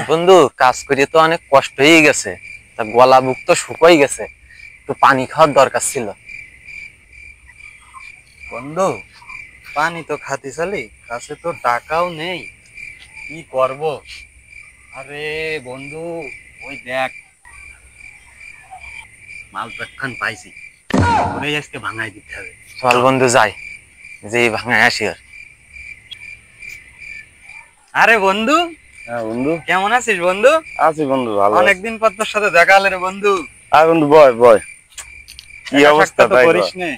বন্ধু কাজ করে তো অনেক কষ্ট হয়ে গেছে, তা গলা বুক তো শুকাই গেছে, একটু পানি খাওয়ার দরকার ছিল। বন্ধু, পানি তো খাতে চালি, কাছে তো টাকাও নেই, কি করব? আরে বন্ধু, ওই দেখ মাল প্যাকখান পাইছি, ওরে আজকে ভাঙাই দিতে হবে। চল বন্ধু যাই, যে ভাঙায় আসি। আর আরে বন্ধু, হ্যাঁ বন্ধু, কেমন আছিস বন্ধু? আছি বন্ধু, ভালো আছি। অনেকদিন পর তোর সাথে দেখা হলো রে বন্ধু। আর বন্ধু বয় বয়, কি দেখা অবস্থা সাক্ষাৎ তো তাই করিস নে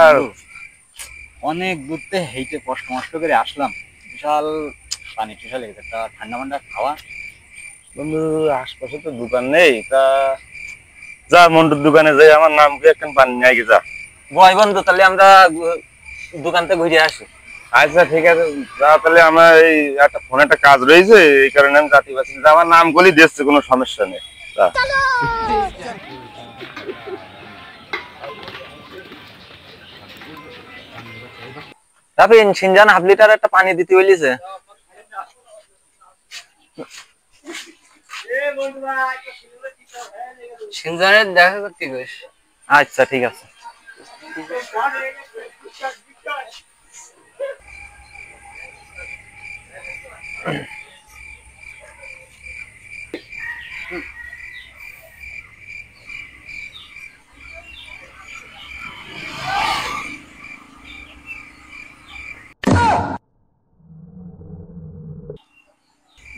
আর বন্ধু। অনেক দূরতে হেইটে কষ্ট মষ্ট করে আসলাম, বিশাল পানি টিসা লেগেছে, একটা ঠান্ডা মান্ডা খাওয়া। বন্ধু আশপাশে তো দোকান নেই, তা যা মন্টুর দোকানে যাই, আমার নাম কি একটা পানি নিয়ে আগে যা। বয় বন্ধু, তাহলে আমরা দোকান থেকে ঘুরে আসি। আচ্ছা ঠিক আছে, যা তাহলে আমার এই একটা ফোনে একটা কাজ রয়েছে, এই কারণে আমি যাতে পারছি না। আমার নাম গুলি দিচ্ছে, কোনো সমস্যা নেই। যা। রাফিন সিনজান হাফ লিটার একটা পানি দিতে বলিছে। সিনজানের দেখা করতে গেছ? আচ্ছা ঠিক আছে।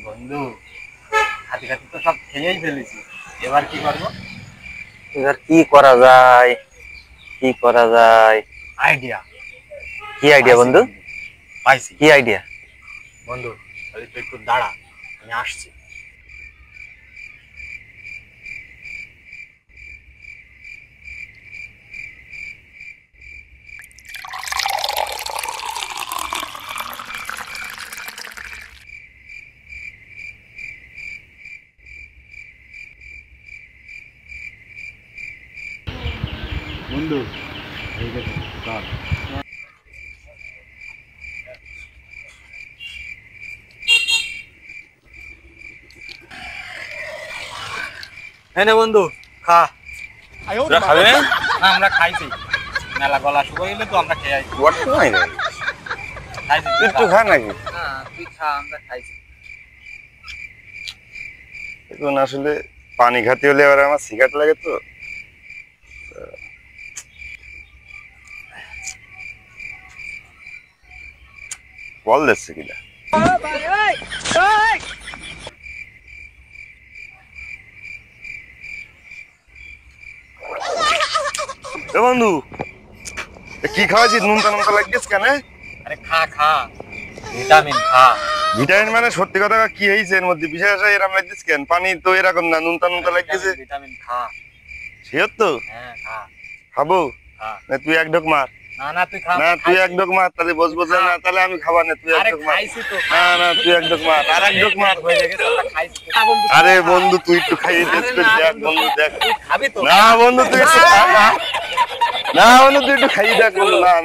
বন্ধু, হাতি খাতি তো সব খেয়েই ফেলেছি, এবার কি করবো? এবার কি করা যায়, কি করা যায়? আইডিয়া কি আইডিয়া বন্ধু? পাইছি কি আইডিয়া? বন্ধু, তাহলে তুই একটু দাঁড়া, আমি আসছি। বন্ধু, হয়ে গেছে কাজ। এনে বন্ধু, খা। তোরা খাবে না? না, আমরা খাইছি, মেলা গলা শুকিয়ে গেলে তো আমরা খেয়ে আইছি। ওয়াট নাই নাকি? খাইছি, তুই একটু খা নাকি? না তুই খা, আমরা খাইছি। এখন আসলে পানি খাতে হলে এবার আমার সিগারেট লাগে তো। বল দিচ্ছে কিনা এ বন্ধু, কি খাওয়াছিস? নুনতা নুনতা লাগছিস কেন? আরে খা খা, ভিটামিন খা। ভিটামিন মানে সত্যি কথা কি হয়েছে এর মধ্যে? বিশেষ এরকম লাগছিস কেন? পানি তো এরকম না, নুনতা নুনতা লাগতেছে। ভিটামিন খা। শিওর তো? হ্যাঁ খা। খাবো খা। না? তুই এক ঢোক মার। না না তুই খা। না তুই এক ঢোক মার, তাহলে বসবো না, তাহলে আমি খাবার না। তুই এক আরে ঢোক মার। খাইছি তো। না না তুই এক ঢোক মার, আর এক ঢোক মার। হয়ে গেছে, আমরা খাইছি তো। আরে বন্ধু তুই একটু খাইয়ে টেস্ট করে দেখ বন্ধু, দেখ। তুই খাবি তো? না বন্ধু তুই একটু খা না। না বন্ধু তুই একটু খাইয়ে দেখ বন্ধু, না না।